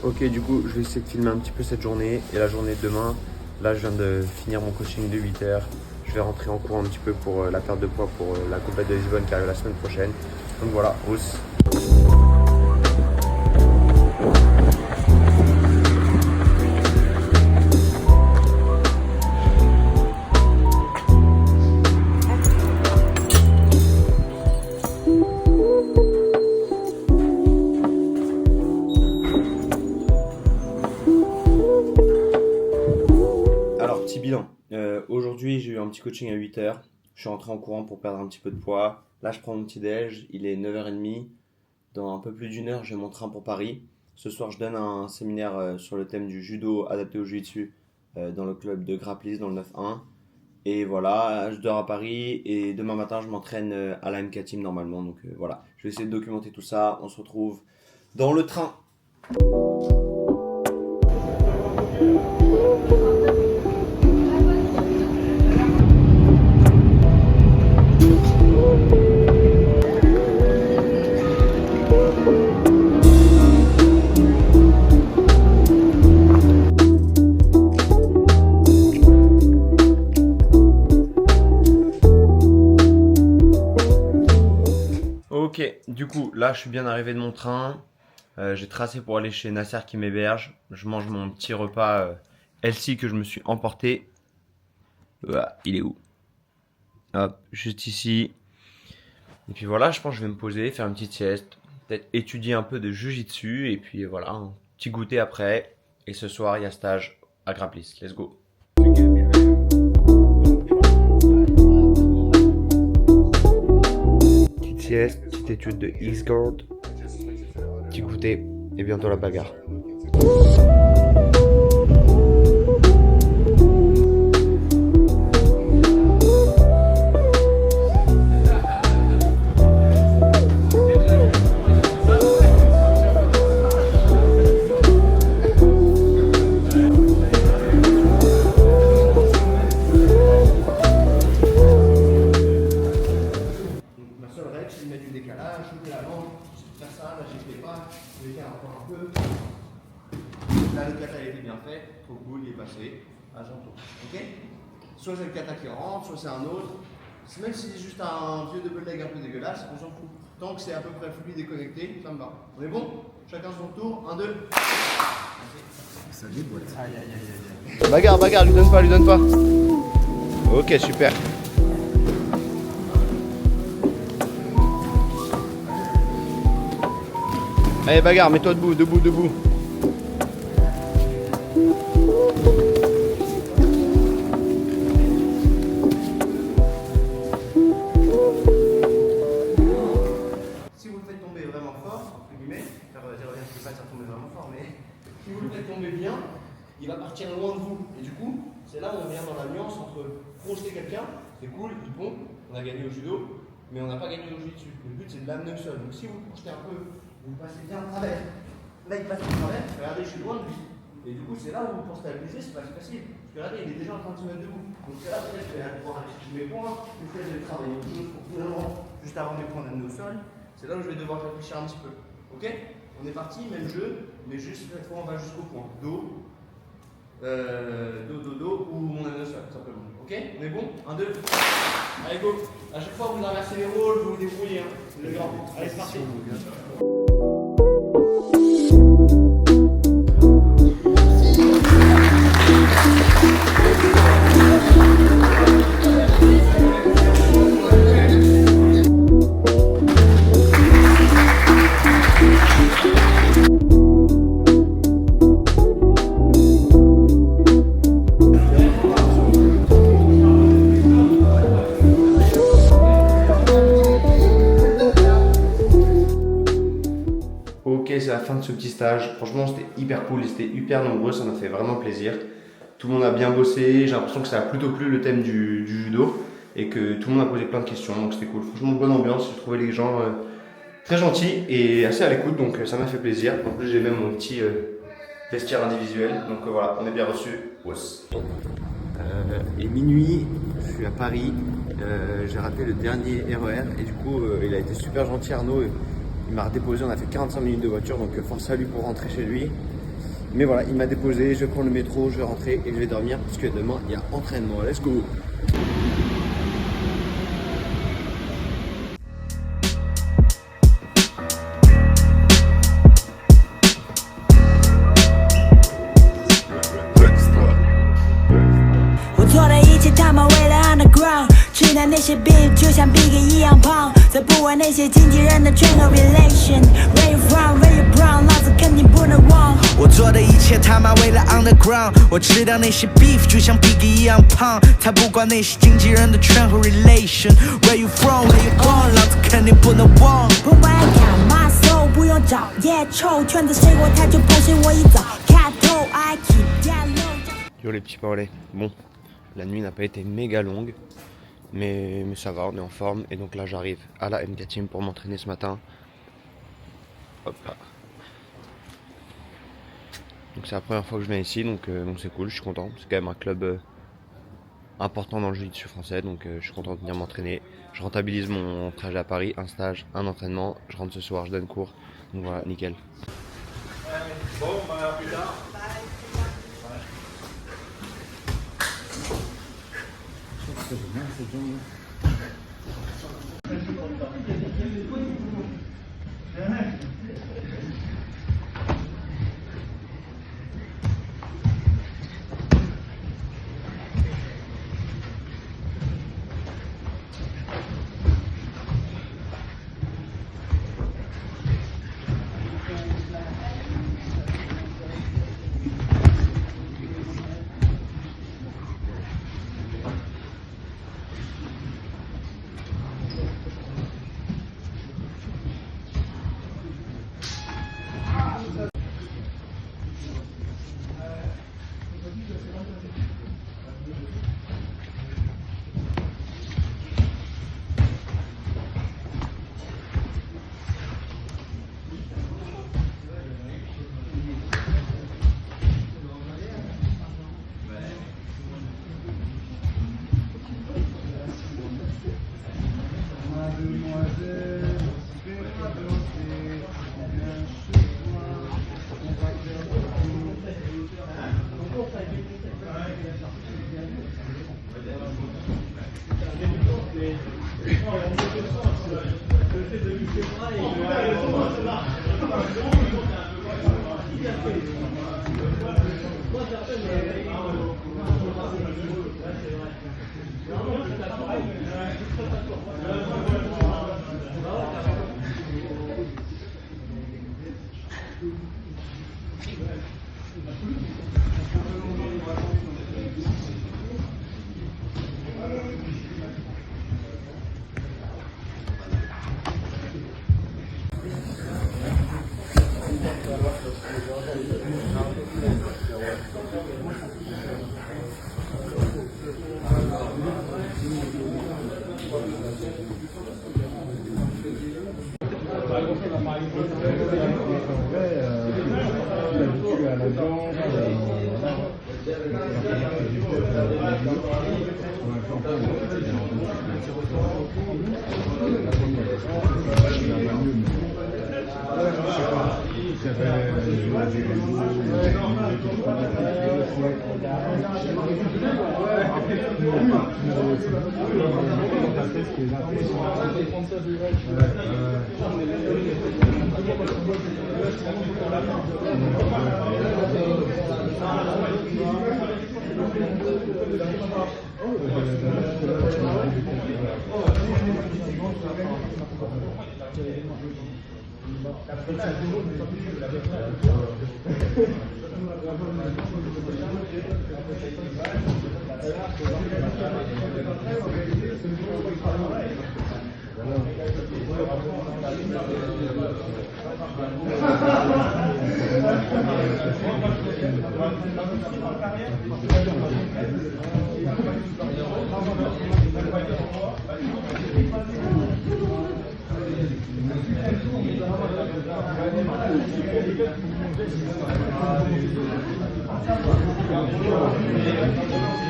Ok, du coup, je vais essayer de filmer un petit peu cette journée et la journée de demain. Là, je viens de finir mon coaching de 8 heures. Je vais rentrer en cours un petit peu pour la perte de poids pour la compète de Lisbonne qui arrive la semaine prochaine. Donc voilà, hausse. Alors, petit bilan. Aujourd'hui, j'ai eu un petit coaching à 8 heures. Je suis rentré en courant pour perdre un petit peu de poids. Là, je prends mon petit déj. Il est 9h30. Dans un peu plus d'une heure, j'ai mon train pour Paris. Ce soir, je donne un séminaire sur le thème du judo adapté au jiu-jitsu dans le club de Grapplis dans le 9-1. Et voilà, je dors à Paris et demain matin, je m'entraîne à la MK Team normalement. Donc voilà, je vais essayer de documenter tout ça. On se retrouve dans le train. Ok, du coup, là, je suis bien arrivé de mon train. J'ai tracé pour aller chez Nasser qui m'héberge. Je mange mon petit repas healthy que je me suis emporté. Voilà, il est où? Hop, juste ici. Et puis voilà, je pense que je vais me poser, faire une petite sieste, peut-être étudier un peu de Jiu-Jitsu et puis voilà, un petit goûter après. Et ce soir, il y a stage à Grapplis. Let's go. Petite sieste, petite étude de Eastgard, petit goûter et bientôt la bagarre. Ma seule règle, c'est de mettre du décalage, shooter l'avant, faire ça, là j'ai fait pas, je vais faire encore un peu. Là le kata il était bien fait, trop cool, il est passé, à janto. Ok? Soit c'est le kata qui rentre, soit c'est un autre. Même si c'est juste un vieux double leg un peu dégueulasse, on s'en fout. Tant que c'est à peu près fluide et connecté, ça me va. On est bon? Chacun son tour, 1, 2. Ça déboîte. Aïe aïe aïe aïe. Bagarre, bagarre, lui donne pas, lui donne pas. Ok, super. Allez, bagarre, mets-toi debout, debout, debout. Si vous le faites tomber vraiment fort, entre guillemets, je ne peux pas dire tomber vraiment fort, mais si vous le faites tomber bien, il va partir loin de vous. Et du coup, c'est là où on vient dans la nuance entre projeter quelqu'un, c'est cool, il bon, on a gagné au judo, mais on n'a pas gagné au jiu-jitsu. Le but c'est de l'amener au sol. Donc si vous le projetez un peu, vous passez bien à travers. Là il passe à travers, regardez, je suis loin de lui. Et du coup, c'est là où pour stabiliser, c'est pas si facile. Parce que regardez, il est déjà en train de se mettre debout. Donc c'est là peut-être que je vais aller pouvoir aller chercher mes points, j'essaie de travailler autre chose pour finalement, juste avant mes points d'amener au sol. C'est là où je vais devoir réfléchir un petit peu. Ok? On est parti, même jeu, mais juste cette fois on va jusqu'au point. Dos, ou mon amener au sol, simplement. Ok? On est bon? 1, 2. Allez, go! À chaque fois, vous inversez les rôles, vous vous débrouillez. Hein. Le grand. Allez, c'est parti. Ok, c'est la fin de ce petit stage. Franchement, c'était hyper cool et c'était hyper nombreux. Ça m'a fait vraiment plaisir. Tout le monde a bien bossé. J'ai l'impression que ça a plutôt plu le thème du judo et que tout le monde a posé plein de questions. Donc c'était cool. Franchement, bonne ambiance. J'ai trouvé les gens très gentils et assez à l'écoute. Donc ça m'a fait plaisir. En plus, j'ai même mon petit vestiaire individuel. Donc voilà, on est bien reçus. Et minuit, je suis à Paris. J'ai raté le dernier RER et du coup, il a été super gentil, Arnaud. Il m'a redéposé, on a fait 45 minutes de voiture, donc force à lui pour rentrer chez lui. Mais voilà, il m'a déposé, je vais prendre le métro, je vais rentrer et je vais dormir parce que demain il y a entraînement. Let's go! underground，我吃掉那些 beef， 就像 Biggie 一样胖。才不管那些经纪人的圈和 relation。Where you from？ Where you born？ 老子肯定不能忘。不管干嘛 ，so 不用找烟抽，圈子谁过他就不是我一早看透。I keep that low。 Yo les petits paolets, bon, la nuit n'a pas été méga longue, mais ça va, on est en forme. Et donc là j'arrive à la MK Team pour m'entraîner ce matin. Hop là. Donc c'est la première fois que je viens ici, donc c'est cool, je suis content. C'est quand même un club important dans le jiu-jitsu français, donc je suis content de venir m'entraîner. Je rentabilise mon trajet à Paris, un stage, un entraînement. Je rentre ce soir, je donne cours, donc voilà, nickel. Bon, bah plus tard.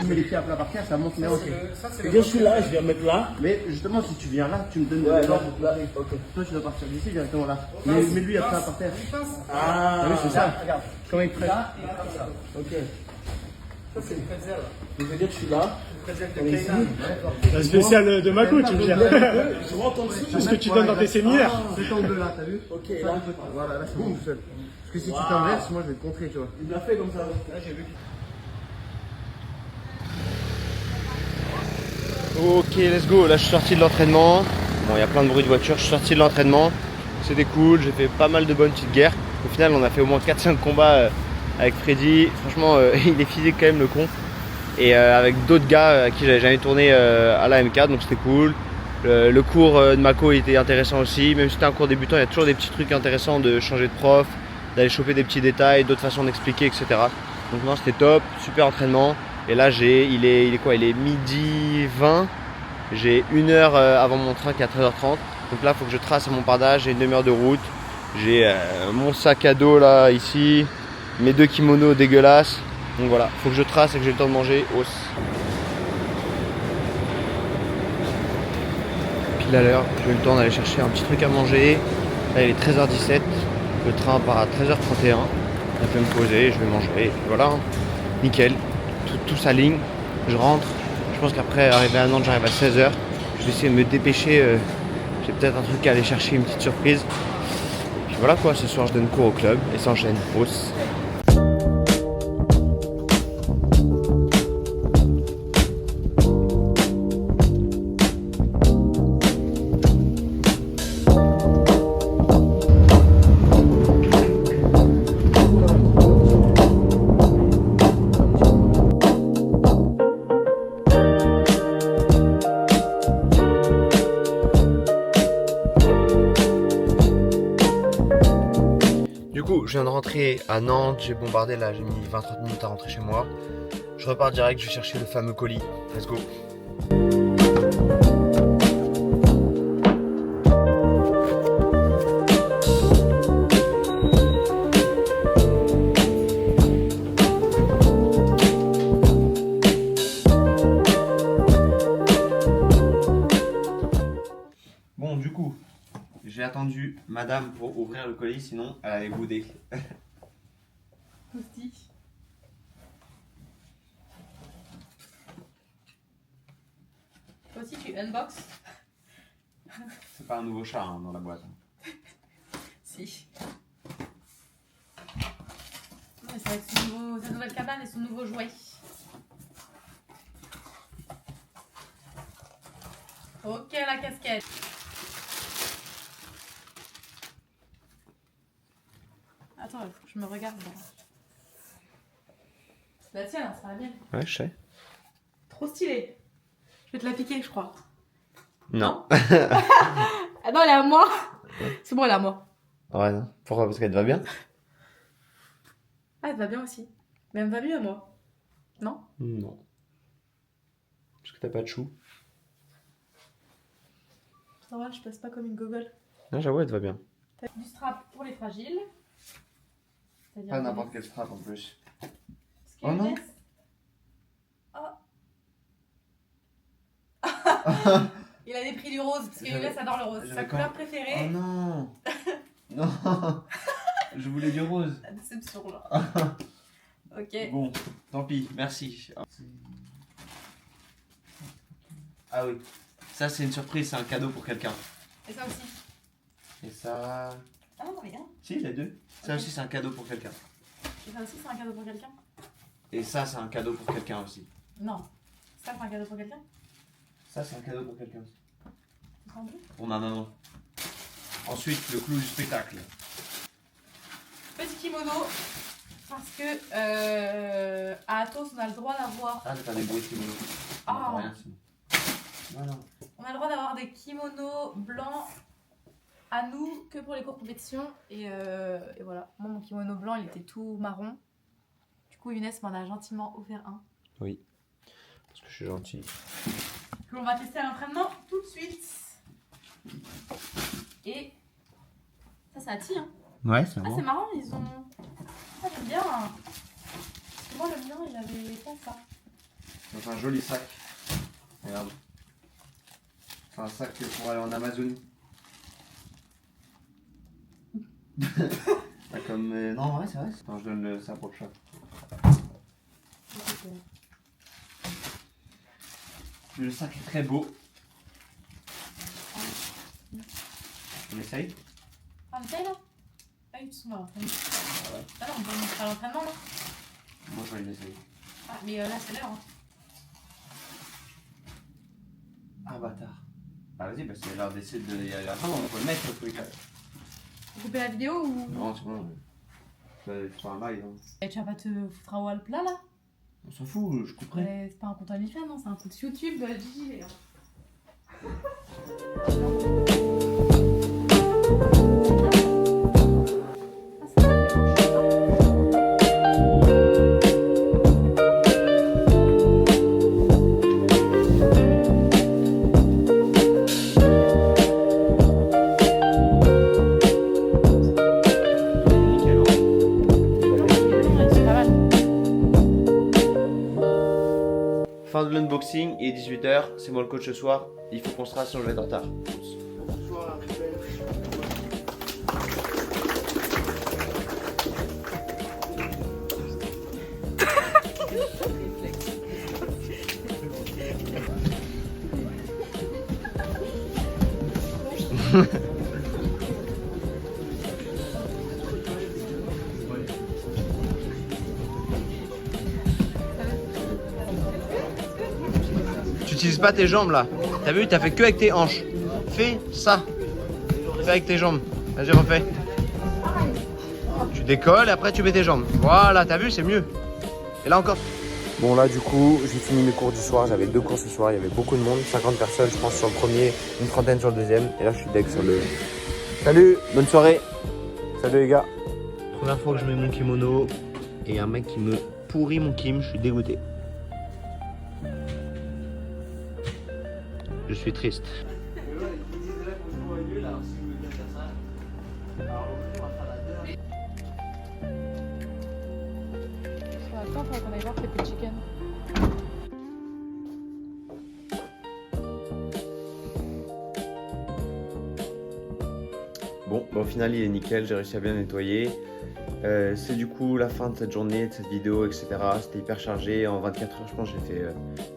je mets les pieds à plat par terre, ça monte bien. Je suis là, je vais mettre là. Mais justement, si tu viens là, tu me donnes Ouais, l'élan. là, ok. Toi, tu dois partir d'ici directement là. Mais lui à plat par terre. Ah, oui, c'est ça. Comment il prête? Ok. Ça, c'est une pretzel. Je veux dire, je suis là. La spéciale de Mako, tu veux dire. Je rentre en dessous. C'est ce que tu donnes dans tes séminaires. Cet angle là, t'as vu? Ok, là. Voilà, là, c'est bon tout seul. Parce que si tu t'inverses, moi, je vais te contrer, tu vois. Il l'a fait comme ça. Là, j'ai vu. Ok, let's go. Là, je suis sorti de l'entraînement. Bon, il y a plein de bruit de voiture. Je suis sorti de l'entraînement. C'était cool. J'ai fait pas mal de bonnes petites guerres. Au final, on a fait au moins 4-5 combats avec Freddy. Franchement, il est physique quand même, le con. Et avec d'autres gars à qui j'avais jamais tourné à la M4, donc c'était cool. Le cours de Mako était intéressant aussi. Même si c'était un cours débutant, il y a toujours des petits trucs intéressants de changer de prof, d'aller choper des petits détails, d'autres façons d'expliquer, etc. Donc non, c'était top, super entraînement. Et là, il est quoi? Il est midi 20. J'ai 1 heure avant mon train qui est à 13h30. Donc là, il faut que je trace mon pardage. J'ai une demi-heure de route. J'ai mon sac à dos là, ici. Mes 2 kimonos dégueulasses. Donc voilà, il faut que je trace et que j'ai le temps de manger. Hausse. Pile à l'heure, j'ai eu le temps d'aller chercher un petit truc à manger. Là, il est 13h17. Le train part à 13h31. Je vais me poser, je vais manger. Et puis voilà, nickel. Tout s'aligne. Je rentre. Je pense qu'après arriver à Nantes, j'arrive à 16h. Je vais essayer de me dépêcher. J'ai peut-être un truc à aller chercher, une petite surprise. Et puis voilà quoi, ce soir je donne cours au club et ça enchaîne. Hausse. Du coup, je viens de rentrer à Nantes, j'ai bombardé là, j'ai mis 20-30 minutes à rentrer chez moi. Je repars direct, je vais chercher le fameux colis. Let's go. Bon, du coup, j'ai attendu madame pour ouvrir le colis, sinon elle allait bouder. Post-it. Toi aussi tu unbox. C'est pas un nouveau chat hein, dans la boîte. Si. Non, mais c'est avec sa nouvelle cabane et son nouveau jouet. Ok, la casquette. Attends, il faut que je me regarde. C'est la tienne, hein, c'est la mienne. Ouais, je sais. Trop stylé. Je vais te la piquer, je crois. Non. Ah non, elle est à moi. C'est bon, elle est à moi. Ouais, non. Pourquoi? Parce qu'elle te va bien? Ah, elle te va bien aussi. Mais elle me va mieux à moi. Non? Non. Parce que t'as pas de chou. Ça va, je passe pas comme une gogole. Non, j'avoue, elle te va bien. T'as du strap pour les fragiles. C'est-à-dire Pas n'importe quel strap en plus. Parce qu'il y a Oh non. Younes. Il a des prix du rose, parce que J'avais- Younes adore le rose. Sa j'avais couleur Oh préférée. non. Non. Je voulais du rose. La déception là. Ok. Bon, tant pis, merci. Ah oui. Ça, c'est une surprise, c'est un cadeau pour quelqu'un. Et ça aussi. Et ça... Ah non, rien. Si, les deux. Ça aussi, c'est un cadeau pour quelqu'un. Et ça aussi, c'est un cadeau pour quelqu'un? Et ça, c'est un cadeau pour quelqu'un aussi. Non. Ça, c'est un cadeau pour quelqu'un? Ça, c'est un cadeau pour quelqu'un aussi. C'est tendu? Pour ma maman. Ensuite, le clou du spectacle. Petit kimono. Parce que à Athos, on a le droit d'avoir. Ah, t'as des bruits de kimono. Ah. Rien, sinon. Voilà. On a le droit d'avoir des kimonos blancs à nous que pour les cours compétition. Et voilà. Moi, mon kimono blanc, il était tout marron. Du coup, Younes m'en a gentiment offert un. Oui. Parce que je suis gentil. Que l'on va tester à l'entraînement tout de suite. Et ça, c'est Ati, hein. Ouais, c'est Ah, c'est marrant, ils ont. Ah, j'aime bien. Parce que moi, le mien, il avait pas ça. Dans un joli sac. Regarde. C'est un sac pour aller en Amazonie. Pas comme. Non, ouais, c'est vrai. Attends, je donne ça pour le chat. Le sac est très beau. On essaye? Ah, on essaye là? Ah, ils sont là, l'entraînement. Ah non, on peut montrer à l'entraînement là. Moi je vais l'essayer. Ah, mais là c'est l'heure. Hein. Ah bâtard. Ah vas-y, c'est l'heure d'essayer de. Il y a la fin, on peut le mettre dans tous les cas. Vous coupez la vidéo ou. Non, c'est bon. C'est pas un live. Hein. Et tu vas pas te foutre à wall plat là? On s'en fout, je couperai. Ouais, c'est pas un compte OnlyFans, non, c'est un compte YouTube, Gigi. Fin de l'unboxing, il est 18h, c'est moi le coach ce soir. Il faut qu'on se rase sinon je vais être en retard. Tu utilises pas tes jambes là. T'as vu, t'as fait que avec tes hanches. Fais ça. Fais avec tes jambes. Vas-y, refais. Tu décolles et après tu mets tes jambes. Voilà, t'as vu, c'est mieux. Et là encore. Bon là du coup j'ai fini mes cours du soir, j'avais 2 cours ce soir, il y avait beaucoup de monde, 50 personnes je pense sur le premier, une trentaine sur le deuxième, et là je suis deg sur le... Salut, bonne soirée. Salut les gars. Première fois que je mets mon kimono et un mec qui me pourrit mon kim, je suis dégoûté. Je suis triste. Attends, faut qu'on aille voir Pepper Chicken. Bon, au final il est nickel, j'ai réussi à bien nettoyer. C'est du coup la fin de cette journée, de cette vidéo, etc. C'était hyper chargé. En 24 heures, je pense, j'ai fait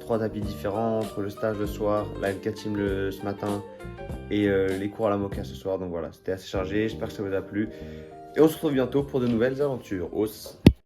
3 tapis différents entre le stage le soir, la LK Team ce matin et les cours à la Moka ce soir. Donc voilà, c'était assez chargé. J'espère que ça vous a plu. Et on se retrouve bientôt pour de nouvelles aventures. Os.